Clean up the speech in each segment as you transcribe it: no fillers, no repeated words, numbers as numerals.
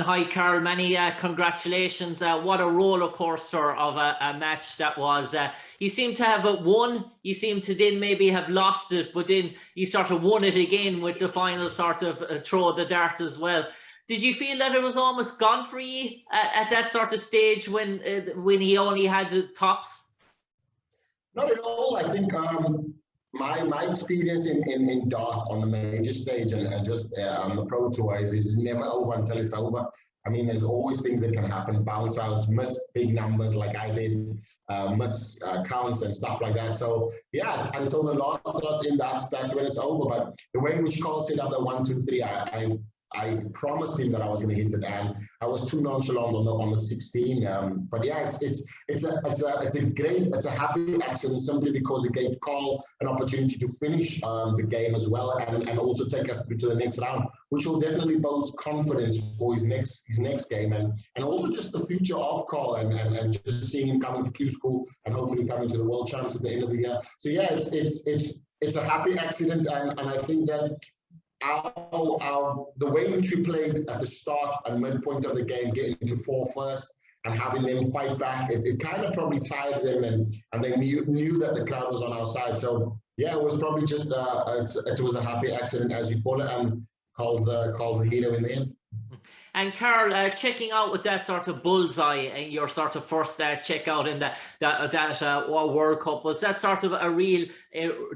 hi Carl, many congratulations. What a roller coaster of a match that was. You seem to have won, you seem to then maybe have lost it, but then you sort of won it again with the final sort of throw of the dart as well. Did you feel that it was almost gone for you at that sort of stage when he only had the tops? Not at all. I think my experience in darts on the major stage and just on the pro tour is never over until it's over. I mean, there's always things that can happen, bounce outs, miss big numbers like I did, miss counts and stuff like that. So yeah, until the last darts in, that's when it's over. But the way in which Carl set up the 1, 2, 3, I promised him that I was going to hit it, and I was too nonchalant on the 16. But yeah, it's a happy accident simply because it gave Carl an opportunity to finish the game as well, and also take us through to the next round, which will definitely boost confidence for his next game, and also just the future of Carl, and just seeing him coming to Q School and hopefully coming to the World Champs at the end of the year. So yeah, it's a happy accident, and I think that the way in which we played at the start and midpoint of the game, getting to 4 first and having them fight back, it kind of probably tired them, and they knew that the crowd was on our side. So yeah, it was probably just it was a happy accident, as you call it, and calls the hero in the end. And Carl, checking out with that sort of bullseye and your sort of first check out in that World Cup, was that sort of a real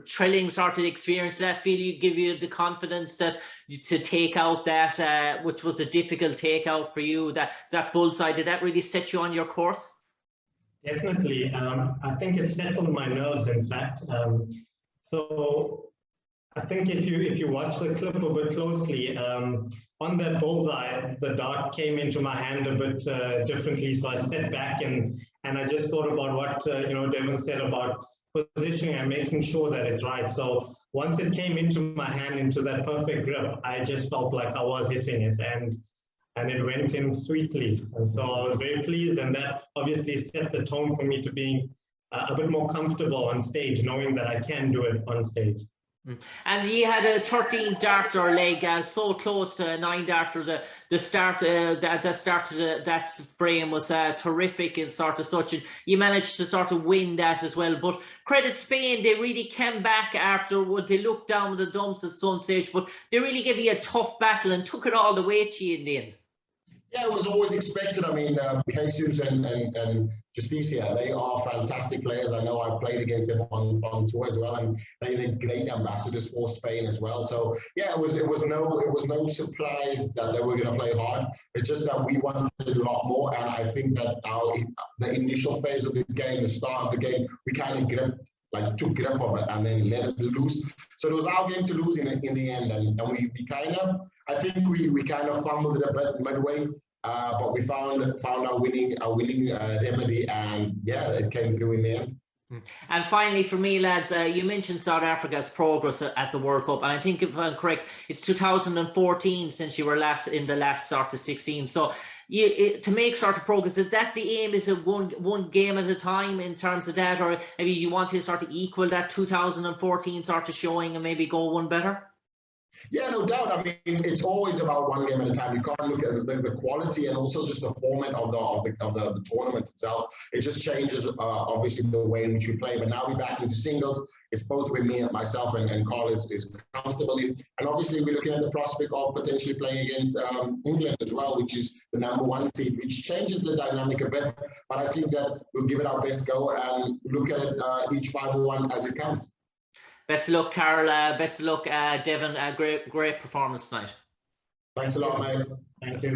thrilling sort of experience? Did that give you the confidence that to take out that, which was a difficult takeout for you, that bullseye, did that really set you on your course? Definitely. I think it settled my nerves, in fact. So I think if you watch the clip a bit closely, on that bullseye, the dart came into my hand a bit differently. So I sat back and I just thought about what Devon said about positioning and making sure that it's right. So once it came into my hand, into that perfect grip, I just felt like I was hitting it, and it went in sweetly. And so I was very pleased, and that obviously set the tone for me to being a bit more comfortable on stage, knowing that I can do it on stage. And you had a 13 darter leg, so close to a 9 darter. The start of that frame was terrific in sort of such, and you managed to sort of win that as well. But credit Spain, they really came back after what they looked down the dumps at some stage, but they really gave you a tough battle and took it all the way to you in the end. Yeah, it was always expected. I mean, Jesus and Justicia, they are fantastic players. I know I've played against them on tour as well, and they're great ambassadors for Spain as well. So yeah, it was no surprise that they were going to play hard. It's just that we wanted a lot more, and I think that the initial phase of the game, the start of the game, we kind of took grip of it and then let it loose. So it was our game to lose in the end, and we kind of, I think we kind of fumbled it a bit midway, but we found our winning remedy, and yeah, it came through in the end. And finally, for me, lads, you mentioned South Africa's progress at the World Cup, and I think if I'm correct, it's 2014 since you were in the last sort of 16. So to make sort of progress, is that the aim? Is it one game at a time in terms of that, or maybe you want to sort of equal that 2014 sort of showing and maybe go one better? Yeah, no doubt. I mean, it's always about one game at a time. You can't look at the quality and also just the format of the tournament itself. It just changes, obviously, the way in which you play. But now we're back into singles. It's both with me and myself, and Carl is comfortable in. And obviously, we're looking at the prospect of potentially playing against England as well, which is the #1 seed, which changes the dynamic a bit. But I think that we'll give it our best go and look at it each 5-1 as it comes. Best of luck, Carl. Best of luck, Devon. Great performance tonight. Thanks a lot, mate. Thank you.